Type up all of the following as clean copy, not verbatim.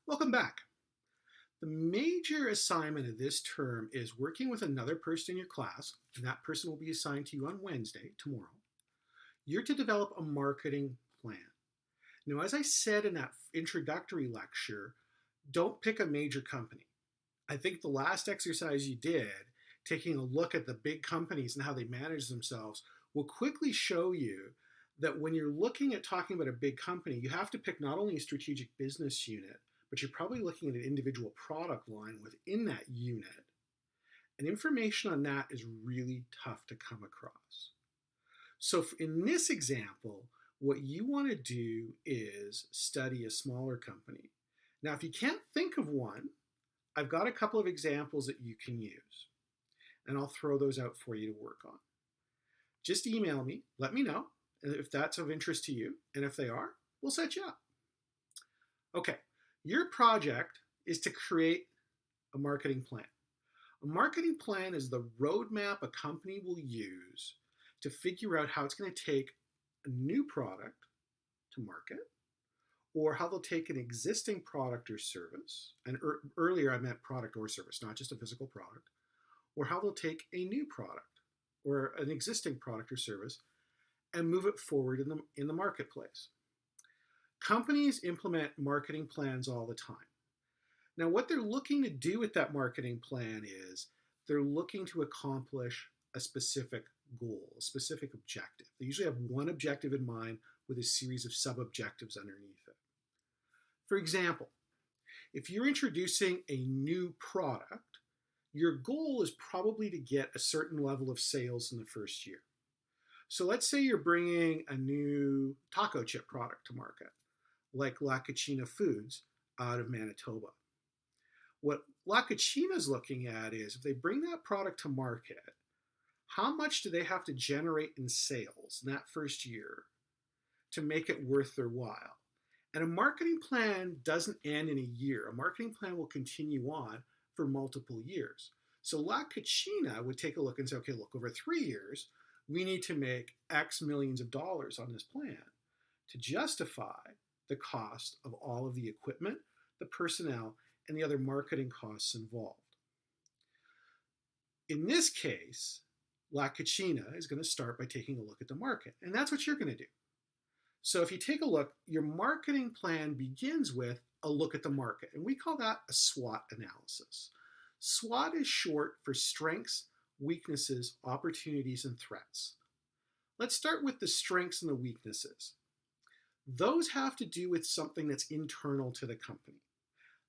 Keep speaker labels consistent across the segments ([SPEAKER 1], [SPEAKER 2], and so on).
[SPEAKER 1] Welcome back. The major assignment of this term is working with another person in your class, and that person will be assigned to you on Wednesday, tomorrow. You're to develop a marketing plan. Now, as I said in that introductory lecture, don't pick a major company. I think the last exercise you did, taking a look at the big companies and how they manage themselves, will quickly show you that when you're looking at talking about a big company, you have to pick not only a strategic business unit, but you're probably looking at an individual product line within that unit. And information on that is really tough to come across. So in this example, what you want to do is study a smaller company. Now, if you can't think of one, I've got a couple of examples that you can use, and I'll throw those out for you to work on. Just email me, let me know if that's of interest to you, and if they are, we'll set you up. Okay, your project is to create a marketing plan. A marketing plan is the roadmap a company will use to figure out how it's going to take a new product to market, or how they'll take an existing product or service, and earlier I meant product or service, not just a physical product, or how they'll take a new product or an existing product or service and move it forward in the marketplace. Companies implement marketing plans all the time. Now, what they're looking to do with that marketing plan is they're looking to accomplish a specific goal, a specific objective. They usually have one objective in mind with a series of sub-objectives underneath it. For example, if you're introducing a new product, your goal is probably to get a certain level of sales in the first year. So let's say you're bringing a new taco chip product to market, like La Cucina Foods out of Manitoba. What La Cucina is looking at is if they bring that product to market, how much do they have to generate in sales in that first year to make it worth their while? And a marketing plan doesn't end in a year. A marketing plan will continue on for multiple years. So La Cucina would take a look and say, okay, look, over 3 years, we need to make X millions of dollars on this plan to justify the cost of all of the equipment, the personnel, and the other marketing costs involved. In this case, La Cucina is going to start by taking a look at the market, and that's what you're going to do. So if you take a look, your marketing plan begins with a look at the market, and we call that a SWOT analysis. SWOT is short for strengths, weaknesses, opportunities, and threats. Let's start with the strengths and the weaknesses. Those have to do with something that's internal to the company.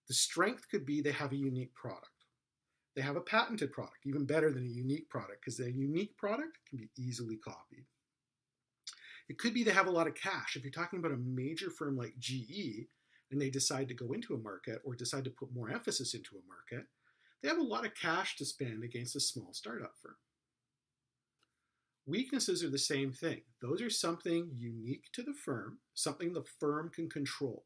[SPEAKER 1] The strength could be they have a unique product. They have a patented product, even better than a unique product, because a unique product can be easily copied. It could be they have a lot of cash. If you're talking about a major firm like GE and they decide to go into a market or decide to put more emphasis into a market, they have a lot of cash to spend against a small startup firm. Weaknesses are the same thing. Those are something unique to the firm, something the firm can control.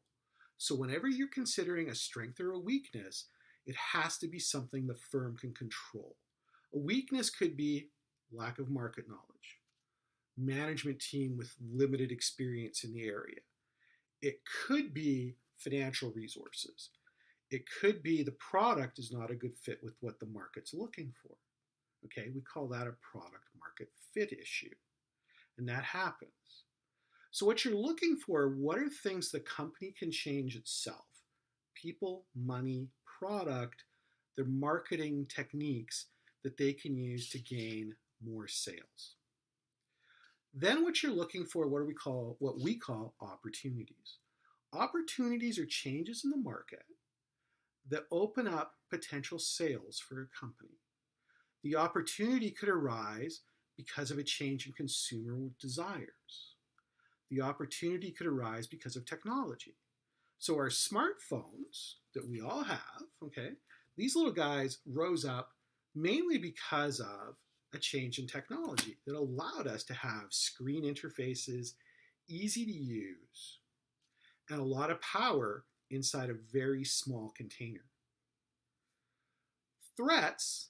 [SPEAKER 1] So whenever you're considering a strength or a weakness, it has to be something the firm can control. A weakness could be lack of market knowledge, management team with limited experience in the area. It could be financial resources. It could be the product is not a good fit with what the market's looking for. Okay, we call that a product market fit issue. And that happens. So what you're looking for, what are things the company can change itself? People, money, product, their marketing techniques that they can use to gain more sales. Then what you're looking for, what we call opportunities. Opportunities are changes in the market that open up potential sales for a company. The opportunity could arise because of a change in consumer desires. The opportunity could arise because of technology. So our smartphones that we all have, okay, these little guys rose up mainly because of a change in technology that allowed us to have screen interfaces, easy to use, and a lot of power inside a very small container. Threats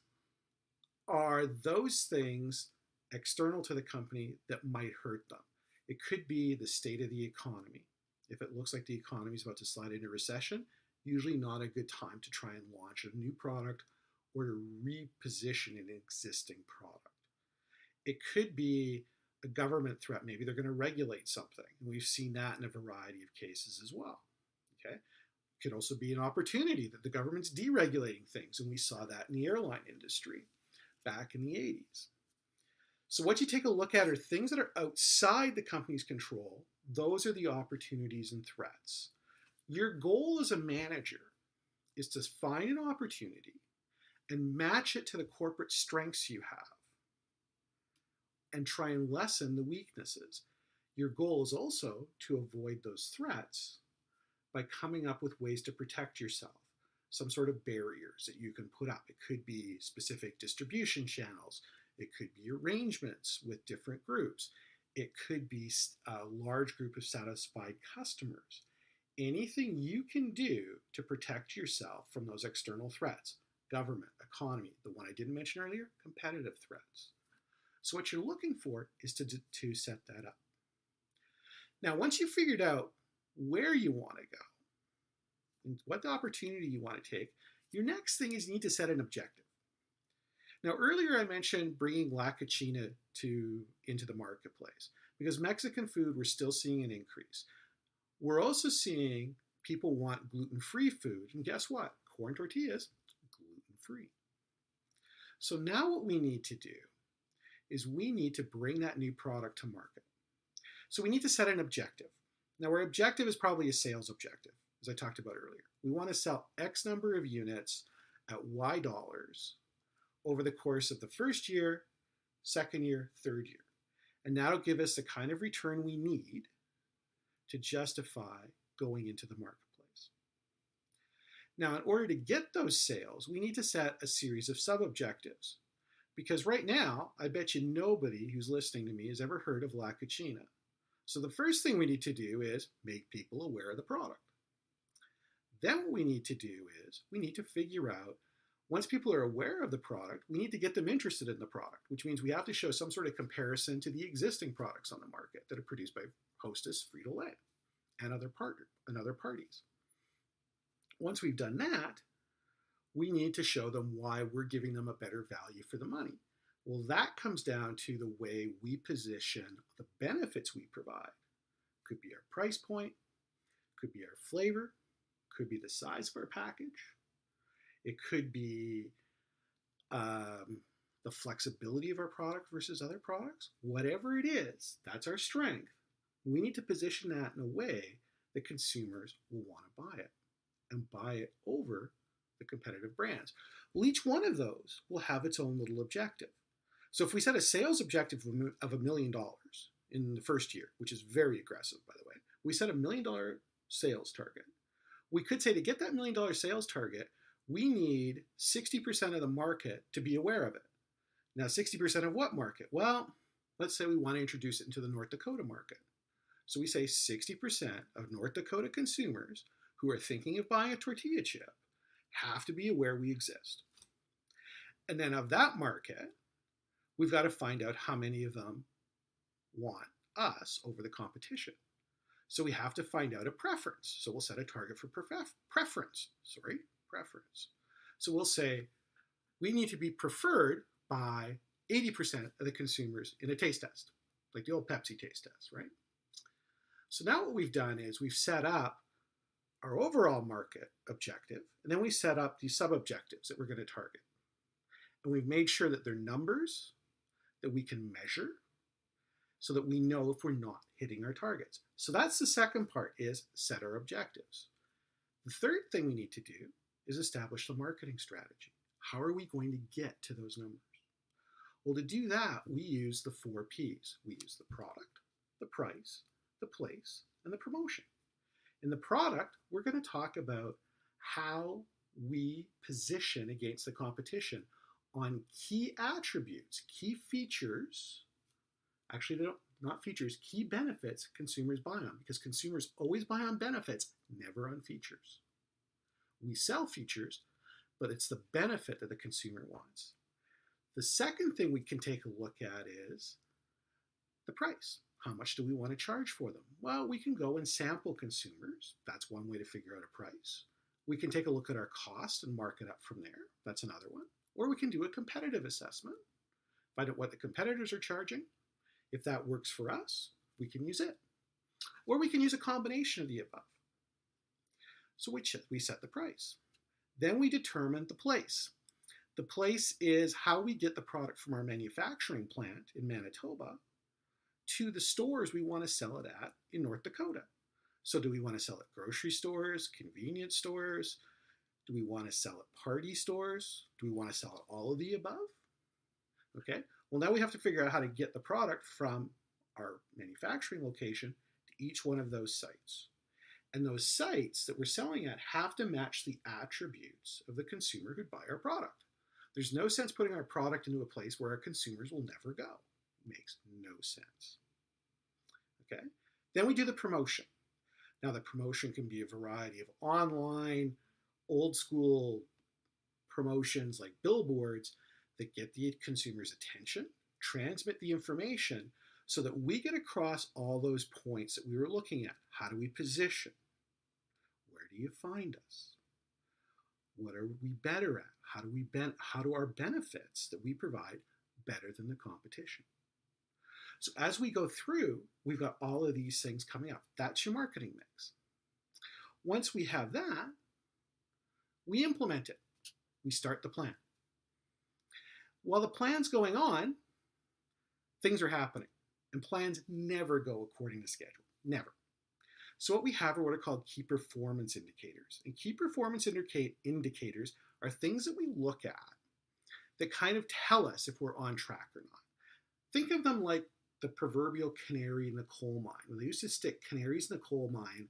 [SPEAKER 1] are those things external to the company that might hurt them. It could be the state of the economy. If it looks like the economy is about to slide into recession, usually not a good time to try and launch a new product or to reposition an existing product. It could be a government threat. Maybe they're going to regulate something. And we've seen that in a variety of cases as well. Okay. It could also be an opportunity that the government's deregulating things. And we saw that in the airline industry back in the 80s. So what you take a look at are things that are outside the company's control. Those are the opportunities and threats. Your goal as a manager is to find an opportunity and match it to the corporate strengths you have and try and lessen the weaknesses. Your goal is also to avoid those threats by coming up with ways to protect yourself, some sort of barriers that you can put up. It could be specific distribution channels. It could be arrangements with different groups. It could be a large group of satisfied customers. Anything you can do to protect yourself from those external threats, government, economy, the one I didn't mention earlier, competitive threats. So what you're looking for is to set that up. Now, once you've figured out where you want to go and what the opportunity you want to take, your next thing is you need to set an objective. Now, earlier I mentioned bringing La Cocina into the marketplace because Mexican food, we're still seeing an increase. We're also seeing people want gluten-free food, and guess what? Corn tortillas, gluten-free. So now what we need to do is we need to bring that new product to market. So we need to set an objective. Now our objective is probably a sales objective, as I talked about earlier. We want to sell X number of units at Y dollars over the course of the first year, second year, third year. And that'll give us the kind of return we need to justify going into the marketplace. Now, in order to get those sales, we need to set a series of sub-objectives. Because right now, I bet you nobody who's listening to me has ever heard of La Cocina. So the first thing we need to do is make people aware of the product. Then what we need to do is we need to figure out, once people are aware of the product, we need to get them interested in the product, which means we have to show some sort of comparison to the existing products on the market that are produced by Hostess, Frito-Lay, and other parties. Once we've done that, we need to show them why we're giving them a better value for the money. Well, that comes down to the way we position the benefits we provide. Could be our price point, could be our flavor, could be the size of our package. It could be the flexibility of our product versus other products. Whatever it is, that's our strength. We need to position that in a way that consumers will want to buy it and buy it over the competitive brands. Well, each one of those will have its own little objective. So if we set a sales objective of $1 million in the first year, which is very aggressive, by the way, we set a $1 million sales target. We could say to get that $1 million sales target, we need 60% of the market to be aware of it. Now, 60% of what market? Well, let's say we want to introduce it into the North Dakota market. So we say 60% of North Dakota consumers who are thinking of buying a tortilla chip have to be aware we exist. And then of that market, we've got to find out how many of them want us over the competition. So we have to find out a preference. So we'll set a target for preference. So we'll say we need to be preferred by 80% of the consumers in a taste test, like the old Pepsi taste test, right? So now what we've done is we've set up our overall market objective, and then we set up these sub-objectives that we're going to target. And we've made sure that they're numbers that we can measure so that we know if we're not hitting our targets. So that's the second part, is set our objectives. The third thing we need to do is establish the marketing strategy. How are we going to get to those numbers? Well, to do that, we use the 4 Ps. We use the product, the price, the place, and the promotion. In the product, we're going to talk about how we position against the competition on key attributes, key features, actually not features, key benefits consumers buy on, because consumers always buy on benefits, never on features. We sell features, but it's the benefit that the consumer wants. The second thing we can take a look at is the price. How much do we want to charge for them? Well, we can go and sample consumers. That's one way to figure out a price. We can take a look at our cost and mark it up from there. That's another one. Or we can do a competitive assessment, find out what the competitors are charging. If that works for us, we can use it. Or we can use a combination of the above. So we set the price. Then we determine the place. The place is how we get the product from our manufacturing plant in Manitoba to the stores we want to sell it at in North Dakota. So do we want to sell at grocery stores, convenience stores? Do we want to sell at party stores? Do we want to sell at all of the above? Okay, well now we have to figure out how to get the product from our manufacturing location to each one of those sites. And those sites that we're selling at have to match the attributes of the consumer who'd buy our product. There's no sense putting our product into a place where our consumers will never go. It makes no sense. Okay, then we do the promotion. Now the promotion can be a variety of online, old school promotions like billboards that get the consumer's attention, transmit the information so that we get across all those points that we were looking at. How do we position? Where do you find us? What are we better at? How do our benefits that we provide better than the competition? So as we go through, we've got all of these things coming up. That's your marketing mix. Once we have that, we implement it. We start the plan. While the plan's going on, things are happening. And plans never go according to schedule. Never. So what we have are what are called key performance indicators. And key performance indicators are things that we look at that kind of tell us if we're on track or not. Think of them like the proverbial canary in the coal mine. When they used to stick canaries in the coal mine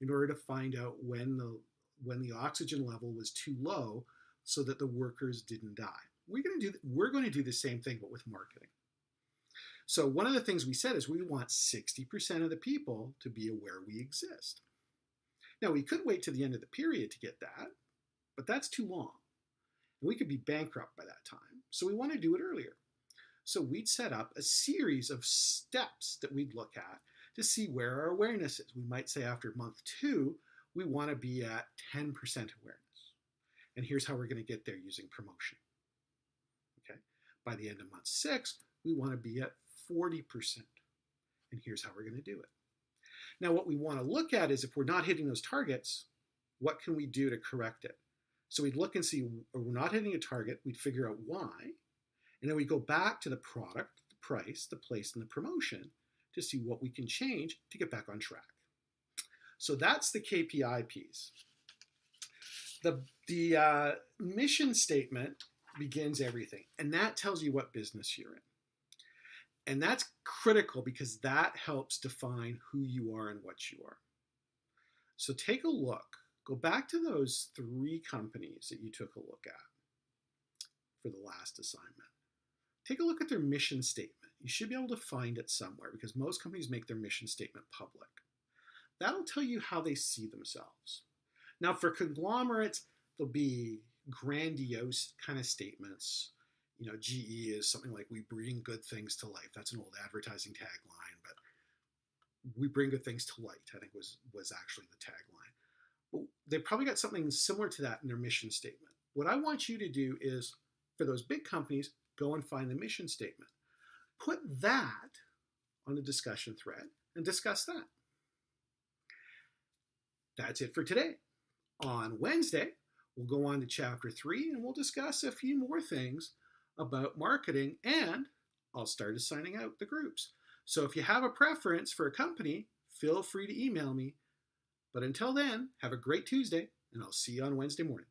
[SPEAKER 1] in order to find out when the oxygen level was too low so that the workers didn't die. We're going to do the same thing, but with marketing. So one of the things we said is we want 60% of the people to be aware we exist. Now we could wait to the end of the period to get that, but that's too long. And we could be bankrupt by that time. So we want to do it earlier. So we'd set up a series of steps that we'd look at to see where our awareness is. We might say after month 2, we want to be at 10% awareness. And here's how we're going to get there using promotion. Okay. By the end of month 6, we want to be at 40%. And here's how we're going to do it. Now, what we want to look at is if we're not hitting those targets, what can we do to correct it? So we'd look and see, we're not hitting a target, we'd figure out why, and then we go back to the product, the price, the place, and the promotion to see what we can change to get back on track. So that's the KPI piece. The mission statement begins everything, and that tells you what business you're in. And that's critical because that helps define who you are and what you are. So take a look. Go back to those 3 companies that you took a look at for the last assignment. Take a look at their mission statement. You should be able to find it somewhere because most companies make their mission statement public. That'll tell you how they see themselves. Now for conglomerates, there'll be grandiose kind of statements. You know, GE is something like, we bring good things to life. That's an old advertising tagline, but we bring good things to light, I think was actually the tagline. But they probably got something similar to that in their mission statement. What I want you to do is, for those big companies, go and find the mission statement. Put that on a discussion thread and discuss that. That's it for today. On Wednesday, we'll go on to chapter 3 and we'll discuss a few more things about marketing, and I'll start assigning out the groups. So if you have a preference for a company, feel free to email me. But until then, have a great Tuesday, and I'll see you on Wednesday morning.